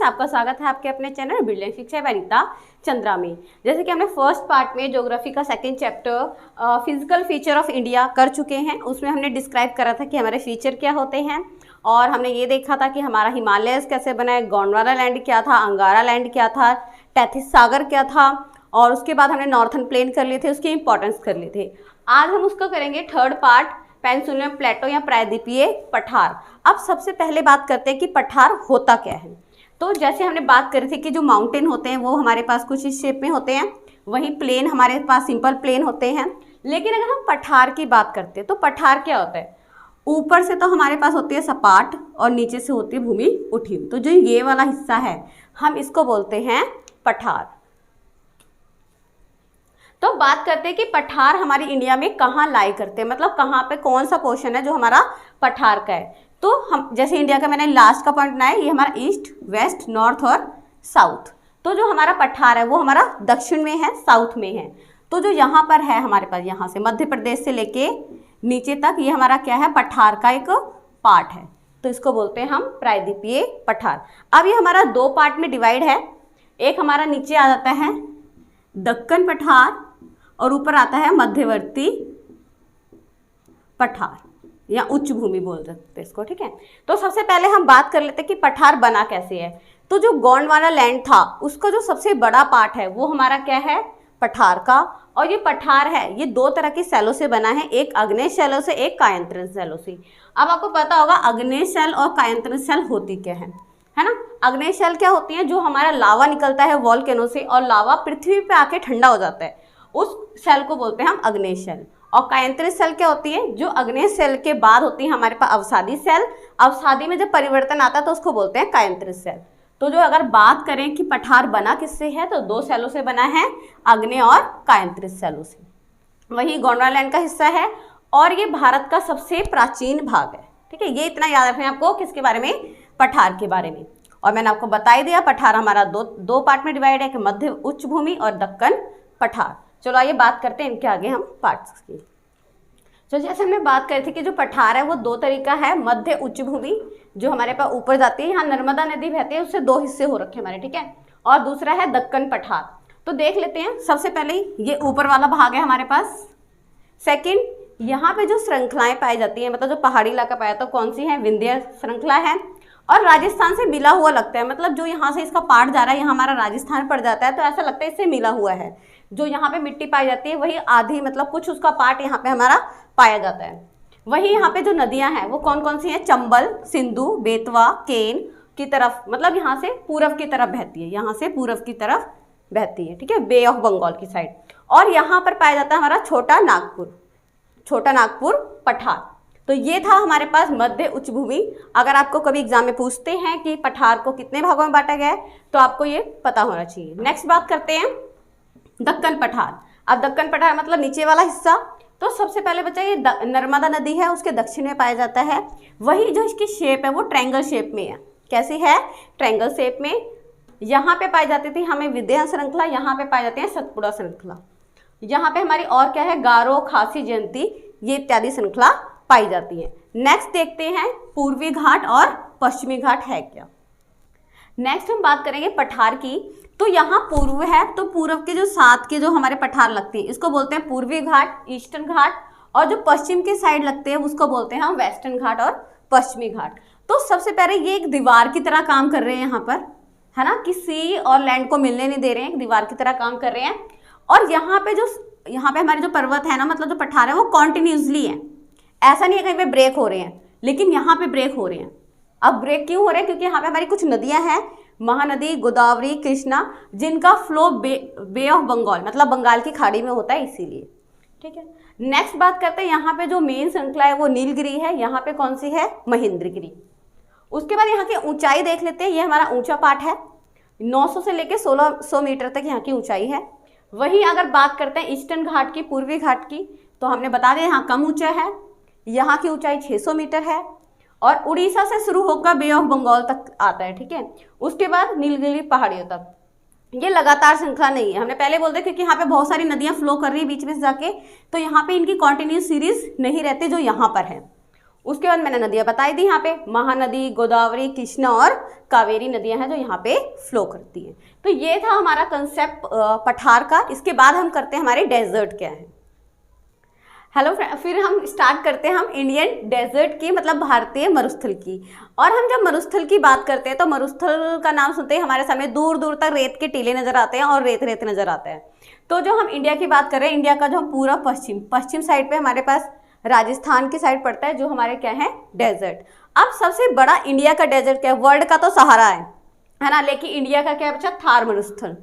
आपका स्वागत है आपके अपने चैनल ब्रिलियंट शिक्षा वनिता चंद्रा में। जैसे कि हमने फर्स्ट पार्ट में ज्योग्राफी का second chapter physical feature of India कर चुके हैं। उसमें हमने डिस्क्राइब करा था कि हमारे फीचर क्या होते हैं और हमने ये देखा था कि हमारा हिमालयस कैसे बना है, गोंडवाना लैंड क्या था, अंगारा लैंड क्या था, टेथिस सागर क्या था, और उसके बाद हमने नॉर्थन प्लेन कर लिए थे, उसकी इंपॉर्टेंस कर लिए थे। आज हम उसका करेंगे थर्ड पार्ट, पेनिनसुलर प्लेटो या प्रायद्वीपीय पठार। अब सबसे पहले बात करते हैं कि पठार होता क्या है। तो जैसे हमने बात करी थी कि जो माउंटेन होते हैं वो हमारे पास कुछ इस शेप में होते हैं, वहीं प्लेन हमारे पास सिंपल प्लेन होते हैं। लेकिन अगर हम पठार की बात करते हैं तो पठार क्या होता है, ऊपर से तो हमारे पास होती है सपाट और नीचे से होती है भूमि उठी हुई। तो जो ये वाला हिस्सा है हम इसको बोलते हैं पठार। तो बात करते हैं कि पठार हमारी इंडिया में कहाँ लाई करते हैं, मतलब कहाँ पे कौन सा पोर्शन है जो हमारा पठार का है। तो हम जैसे इंडिया का मैंने लास्ट का पॉइंट बनाया, ये हमारा ईस्ट, वेस्ट, नॉर्थ और साउथ। तो जो हमारा पठार है वो हमारा दक्षिण में है, साउथ में है। तो जो यहाँ पर है हमारे पास, यहाँ से मध्य प्रदेश से लेके नीचे तक ये हमारा क्या है, पठार का एक पार्ट है। तो इसको बोलते हैं हम प्रायद्वीपीय पठार। अब ये हमारा दो पार्ट में डिवाइड है। एक हमारा नीचे आ जाता है दक्कन पठार और ऊपर आता है मध्यवर्ती पठार या उच्च भूमि बोल सकते हैं इसको, ठीक है। तो सबसे पहले हम बात कर लेते हैं कि पठार बना कैसे है। तो जो गोंडवाना लैंड था उसका जो सबसे बड़ा पार्ट है वो हमारा क्या है, पठार का। और ये पठार है ये दो तरह की सेलों से बना है, एक अग्नेय सेलों से, एक कायांतरण सेलों से। अब आपको पता होगा अग्नेय सेल और कायांतरण सेल होती क्या है ना। अग्नेय सेल क्या होती है, जो हमारा लावा निकलता है वॉल्केनो से और लावा पृथ्वी पे आके ठंडा हो जाता है, उस सेल को बोलते हैं हम अग्नेय सेल। और कायांतरित सेल क्या होती है, जो अग्नेय सेल के बाद होती है हमारे पास अवसादी सेल। अवसादी में जब परिवर्तन आता है तो उसको बोलते हैं कायांतरित सेल। तो जो अगर बात करें कि पठार बना किससे है, तो दो सेलों से बना है, अग्नेय और कायांतरित सेलों से। वही गोंडवाना लैंड का हिस्सा है और ये भारत का सबसे प्राचीन भाग है, ठीक है। ये इतना याद रखना है आपको किसके बारे में, पठार के बारे में। और मैंने आपको बता ही दिया पठार हमारा दो पार्ट में डिवाइड है कि मध्य उच्च भूमि और दक्कन पठार। चलो आइए बात करते हैं इनके आगे हम पार्ट्स की। तो जैसे हमने बात करी थी कि जो पठार है वो दो तरीका है, मध्य उच्च भूमि जो हमारे पास ऊपर जाती है, यहाँ नर्मदा नदी बहती है, उससे दो हिस्से हो रखे हमारे, ठीक है। और दूसरा है दक्कन पठार। तो देख लेते हैं। सबसे पहले ये ऊपर वाला भाग है हमारे पास। सेकंड, यहाँ पे जो श्रृंखलाएं पाई जाती हैं, मतलब जो पहाड़ी इलाका पाया तो कौन सी है, विंध्य श्रृंखला है और राजस्थान से मिला हुआ लगता है, मतलब जो यहाँ से इसका पार्ट जा रहा है यहाँ हमारा राजस्थान पड़ जाता है, तो ऐसा लगता है इससे मिला हुआ है। जो यहाँ पे मिट्टी पाई जाती है वही आधी, मतलब कुछ उसका पार्ट यहाँ पे हमारा पाया जाता है। वही यहाँ पे जो नदियाँ हैं वो कौन कौन सी हैं, चंबल, सिंधु, बेतवा, केन की तरफ, मतलब यहाँ से पूर्व की तरफ बहती है, यहाँ से पूर्व की तरफ बहती है, ठीक है, बे ऑफ बंगाल की साइड। और यहाँ पर पाया जाता है हमारा छोटा नागपुर पठार। तो ये था हमारे पास मध्य उच्च भूमि। अगर आपको कभी एग्जाम में पूछते हैं कि पठार को कितने भागों में बांटा गया है तो आपको ये पता होना चाहिए। नेक्स्ट बात करते हैं दक्कन पठार। अब दक्कन पठार मतलब नीचे वाला हिस्सा। तो सबसे पहले बच्चा ये नर्मदा नदी है उसके दक्षिण में पाया जाता है। वही जो इसकी शेप है वो ट्रायंगल शेप में है। कैसी है, ट्रायंगल शेप में। यहाँ पे पाई जाती थी हमें विंध्य श्रृंखला, यहाँ पे पाई जाती है सतपुड़ा श्रृंखला। यहाँ पे हमारी और क्या है, गारो, खासी, जयंती, ये इत्यादि श्रृंखला पाई जाती है। नेक्स्ट देखते हैं पूर्वी घाट और पश्चिमी घाट है क्या। नेक्स्ट हम बात करेंगे पठार की। तो यहाँ पूर्व है तो पूर्व के जो साथ के जो हमारे पठार लगते हैं इसको बोलते हैं पूर्वी घाट, ईस्टर्न घाट। और जो पश्चिम के साइड लगते हैं उसको बोलते हैं हम वेस्टर्न घाट और पश्चिमी घाट। तो सबसे पहले ये एक दीवार की तरह काम कर रहे हैं यहाँ पर, है ना, कि सी और लैंड को मिलने नहीं दे रहे हैं, एक दीवार की तरह काम कर रहे हैं। और यहाँ पे हमारे जो पर्वत है ना, मतलब जो पठार है वो कॉन्टिन्यूसली है, ऐसा नहीं है कहीं पे ब्रेक हो रहे हैं, लेकिन यहाँ पे ब्रेक हो रहे हैं। अब ब्रेक क्यों हो रहे हैं, क्योंकि यहाँ पे हमारी कुछ नदियाँ हैं, महानदी, गोदावरी, कृष्णा, जिनका फ्लो बे ऑफ बंगाल मतलब बंगाल की खाड़ी में होता है, इसीलिए, ठीक है। नेक्स्ट बात करते हैं यहाँ पे जो मेन श्रृंखला है वो नीलगिरी है, यहाँ पे कौन सी है, महेंद्रगिरी। उसके बाद यहाँ की ऊंचाई देख लेते हैं। ये हमारा ऊंचा पार्ट है, 900 से लेके 1600 मीटर तक यहाँ की ऊंचाई है। वही अगर बात करते हैं ईस्टर्न घाट की, पूर्वी घाट की, तो हमने बता दिया यहाँ कम ऊंचा है, यहाँ की ऊंचाई 600 मीटर है और उड़ीसा से शुरू होकर बे ऑफ बंगाल तक आता है, ठीक है। उसके बाद नीलगिरी पहाड़ियों तक। ये लगातार श्रृंखला नहीं है, हमने पहले बोल दिया, क्योंकि यहाँ पे बहुत सारी नदियाँ फ्लो कर रही है बीच में से जाके, तो यहाँ पे इनकी कॉन्टिन्यूस सीरीज नहीं रहती जो यहाँ पर है। उसके बाद मैंने नदियां बताई दी, यहाँ पे महानदी, गोदावरी, कृष्णा और कावेरी नदियां हैं जो यहाँ पे फ्लो करती हैं। तो ये था हमारा कंसेप्ट पठार का। इसके बाद हम करते हैं हमारे डेजर्ट क्या है। हेलो फिर हम स्टार्ट करते हैं हम इंडियन डेजर्ट की, मतलब भारतीय मरुस्थल की। और हम जब मरुस्थल की बात करते हैं तो मरुस्थल का नाम सुनते ही हमारे सामने दूर दूर तक रेत के टीले नजर आते हैं और रेत रेत नजर आता है। तो जो हम इंडिया की बात कर रहे हैं, इंडिया का जो पूरा पश्चिम साइड पे हमारे पास राजस्थान की साइड पड़ता है, जो हमारे क्या है डेजर्ट। अब सबसे बड़ा इंडिया का डेजर्ट क्या है, वर्ल्ड का तो सहारा है ना, लेकिन इंडिया का क्या बचा, थार मरुस्थल।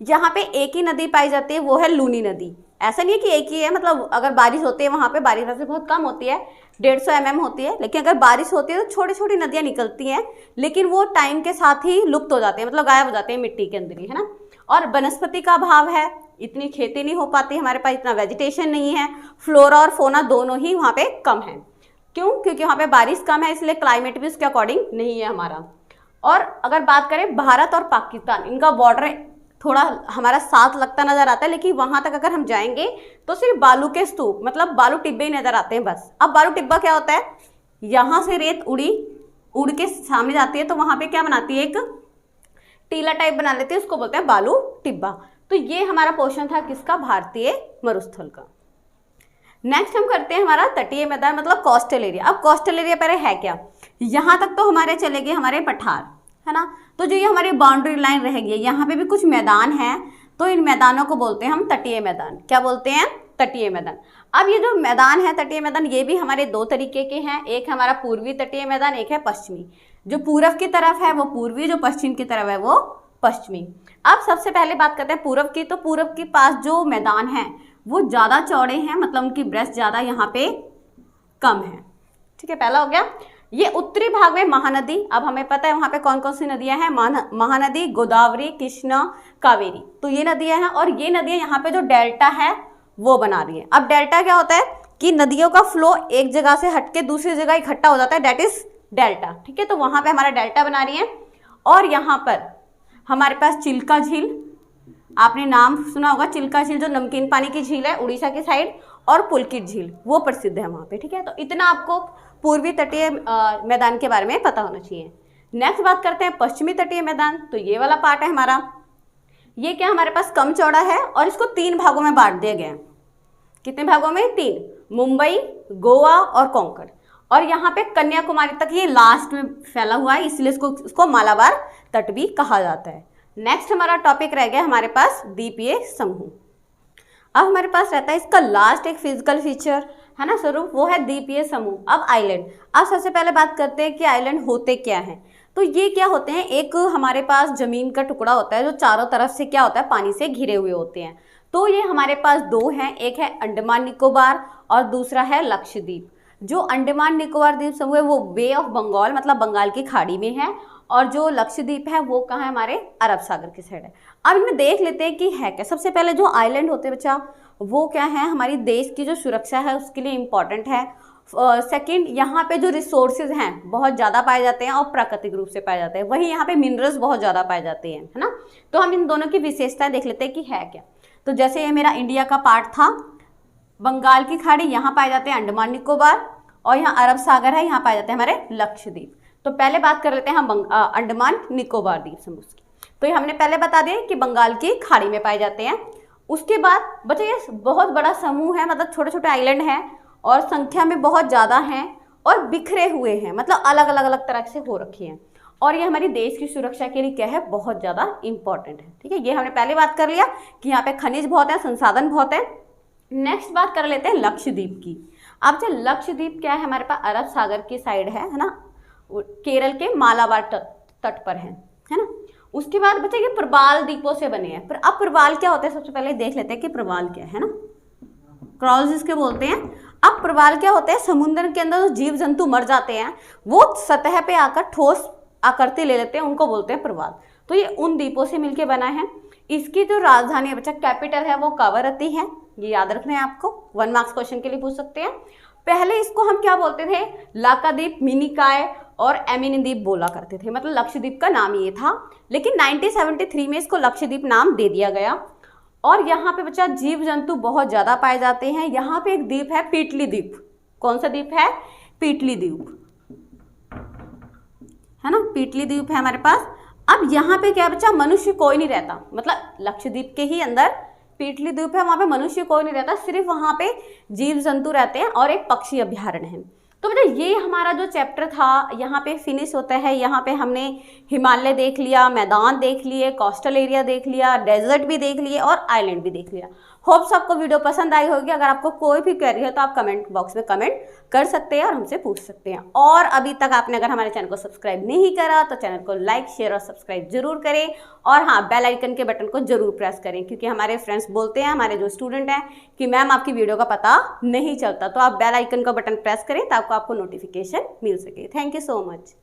यहाँ पे एक ही नदी पाई जाती है, वो है लूनी नदी। ऐसा नहीं है कि एक ही है, मतलब अगर बारिश होती है वहाँ पे, बारिश वैसे बहुत कम होती है, 150 mm होती है, लेकिन अगर बारिश होती है तो छोटी छोटी नदियाँ निकलती हैं, लेकिन वो टाइम के साथ ही लुप्त हो जाती हैं, मतलब गायब हो जाती हैं मिट्टी के अंदर ही, है ना। और वनस्पति का अभाव है, इतनी खेती नहीं हो पाती, हमारे पास इतना वेजिटेशन नहीं है, फ्लोरा और फोना दोनों ही वहाँ पे कम है। क्यों? क्योंकि वहाँ पे बारिश कम है, इसलिए क्लाइमेट भी उसके अकॉर्डिंग नहीं है हमारा। और अगर बात करें भारत और पाकिस्तान, इनका बॉर्डर थोड़ा हमारा साथ लगता नजर आता है, लेकिन वहां तक अगर हम जाएंगे तो सिर्फ बालू के स्तूप, मतलब बालू टिब्बे ही नजर आते हैं बस। अब बालू टिब्बा क्या होता है, यहाँ से रेत उड़ के सामने जाती है, तो वहां पे क्या बनाती है, एक टीला टाइप बना लेते हैं, उसको बोलते हैं बालू टिब्बा। तो ये हमारा पोर्शन था किसका, भारतीय मरुस्थल का। नेक्स्ट हम करते हैं हमारा तटीय मैदान, मतलब कोस्टल एरिया। अब कोस्टल एरिया पहले है क्या, यहाँ तक तो हमारे चले गए हमारे पठार, है ना। तो जो ये हमारी बाउंड्री लाइन रहेगी, यहाँ पे भी कुछ मैदान है, तो इन मैदानों को बोलते हैं हम तटीय मैदान। क्या बोलते हैं, तटीय मैदान। अब ये जो मैदान है तटीय मैदान, ये भी हमारे दो तरीके के हैं, एक हमारा पूर्वी तटीय मैदान, एक है पश्चिमी। जो पूरब की तरफ है वो पूर्वी, जो पश्चिम की तरफ है वो पश्चिमी। अब सबसे पहले बात करते हैं पूरब की। तो पूरब के पास जो मैदान है वो ज़्यादा चौड़े हैं, मतलब उनकी ब्रेस्ट ज़्यादा यहाँ पे कम है, ठीक है, पहला हो गया। ये उत्तरी भाग में महानदी, अब हमें पता है वहाँ पे कौन कौन सी नदियाँ हैं, महानदी, गोदावरी, कृष्णा, कावेरी, तो ये नदियाँ हैं। और ये नदियाँ यहाँ पे जो डेल्टा है वो बना रही है। अब डेल्टा क्या होता है कि नदियों का फ्लो एक जगह से हटके दूसरी जगह इकट्ठा हो जाता है, दैट इज डेल्टा, ठीक है। तो वहाँ पे हमारा डेल्टा बना रही है। और यहाँ पर हमारे पास चिल्का झील, आपने नाम सुना होगा, चिल्का झील जो नमकीन पानी की झील है उड़ीसा की साइड, और पुलकित झील वो प्रसिद्ध है वहाँ पे, ठीक है। तो इतना आपको पूर्वी तटीय मैदान के बारे में पता होना चाहिए। नेक्स्ट बात करते हैं पश्चिमी तटीय मैदान। तो ये वाला पार्ट है हमारा, ये क्या हमारे पास कम चौड़ा है और इसको 3 भागों में बांट दिया गया है। कितने भागों में, 3, मुंबई, गोवा और कोंकण। और यहाँ पे कन्याकुमारी तक ये लास्ट में फैला हुआ है, इसलिए इसको मालाबार तट भी कहा जाता है। नेक्स्ट हमारा टॉपिक रह गया हमारे पास द्वीपीय समूह। अब हमारे पास रहता है इसका लास्ट एक फिजिकल फीचर, है ना स्वरूप, वो है द्वीपीय समूह। अब आइलैंड, अब सबसे पहले बात करते हैं कि आइलैंड होते क्या हैं। तो ये क्या होते हैं, एक हमारे पास जमीन का टुकड़ा होता है जो चारों तरफ से क्या होता है, पानी से घिरे हुए होते हैं। तो ये हमारे पास 2 हैं, एक है अंडमान निकोबार और दूसरा है लक्षद्वीप। जो अंडमान निकोबार द्वीप समूह है वो बे ऑफ बंगाल, मतलब बंगाल की खाड़ी में है, और जो लक्षद्वीप है वो कहाँ है, हमारे अरब सागर की साइड है। अब इनमें देख लेते हैं कि है क्या। सबसे पहले जो आइलैंड होते हैं बच्चा, वो क्या है, हमारी देश की जो सुरक्षा है उसके लिए इम्पॉर्टेंट है। सेकंड, यहाँ पे जो रिसोर्सेज हैं बहुत ज़्यादा पाए जाते हैं और प्राकृतिक रूप से पाए जाते हैं, वहीं यहाँ पे मिनरल्स बहुत ज़्यादा पाए जाते हैं, है ना। तो हम इन दोनों की विशेषताएं देख लेते हैं कि है क्या। तो जैसे ये मेरा इंडिया का पार्ट था, बंगाल की खाड़ी, यहाँ पाए जाते हैं अंडमान निकोबार, और यहाँ अरब सागर है, यहाँ पाए जाते हैं हमारे लक्षद्वीप। तो पहले बात कर लेते हैं हम अंडमान निकोबार द्वीप समूह की। तो ये हमने पहले बता दिया कि बंगाल की खाड़ी में पाए जाते हैं। उसके बाद बच्चे ये बहुत बड़ा समूह है, मतलब छोटे छोटे आइलैंड हैं और संख्या में बहुत ज़्यादा हैं और बिखरे हुए हैं, मतलब अलग अलग अलग तरह से हो रखी हैं। और ये हमारी देश की सुरक्षा के लिए क्या है, बहुत ज़्यादा इंपॉर्टेंट है, ठीक है। ये हमने पहले बात कर लिया कि यहाँ पे खनिज बहुत है, संसाधन बहुत है। नेक्स्ट बात कर लेते हैं लक्षद्वीप की। अब जो लक्षद्वीप क्या है, हमारे पास अरब सागर की साइड है ना, केरल के मालाबार तट पर है ना। उसके बाद बच्चे ये प्रवाल द्वीपों से बने हैं। पर अब प्रवाल क्या होते हैं, सबसे पहले देख लेते हैं कि प्रवाल क्या है ना, क्रॉल्स जिसके बोलते हैं। अब प्रवाल क्या होते हैं, समुद्र के अंदर जो जीव जंतु मर जाते हैं वो सतह पे आकर ठोस आकृति ले लेते हैं, उनको बोलते हैं प्रवाल। तो ये उन द्वीपों से मिलके बना है। इसकी जो राजधानी है बच्चा, कैपिटल है, वो कावरत्ती है, ये याद रखना है आपको, 1 मार्क्स क्वेश्चन के लिए पूछ सकते हैं। पहले इसको हम क्या बोलते थे, लाकाद्वीप, मिनिकॉय और एमिनद्वीप बोला करते थे, मतलब लक्षद्वीप का नाम ये था। लेकिन 1973 में इसको लक्षद्वीप नाम दे दिया गया। और यहाँ पे बच्चा जीव जंतु बहुत ज़्यादा पाए जाते हैं। यहाँ पे एक द्वीप है पीटली द्वीप। कौन सा द्वीप है, पीटली द्वीप, है ना, पीटली द्वीप है हमारे पास। अब यहाँ पे क्या बचा, मनुष्य कोई नहीं रहता, मतलब लक्षद्वीप के ही अंदर पीटली द्वीप है, वहाँ पे मनुष्य कोई नहीं रहता, सिर्फ वहाँ पे जीव जंतु रहते हैं और एक पक्षी अभ्यारण्य है। तो बेटा ये हमारा जो चैप्टर था यहाँ पे फिनिश होता है। यहाँ पे हमने हिमालय देख लिया, मैदान देख लिए, कोस्टल एरिया देख लिया, डेजर्ट भी देख लिए और आइलैंड भी देख लिया। होप्स आपको वीडियो पसंद आई होगी। अगर आपको कोई भी क्वेरी है तो आप कमेंट बॉक्स में कमेंट कर सकते हैं और हमसे पूछ सकते हैं। और अभी तक आपने अगर हमारे चैनल को सब्सक्राइब नहीं करा तो चैनल को लाइक, शेयर और सब्सक्राइब जरूर करें। और हाँ, बेल आइकन के बटन को जरूर प्रेस करें, क्योंकि हमारे फ्रेंड्स बोलते हैं, हमारे जो स्टूडेंट हैं, कि मैम आपकी वीडियो का पता नहीं चलता। तो आप बेल आइकन का बटन प्रेस करें ताकि आपको नोटिफिकेशन मिल सके। Thank you so much.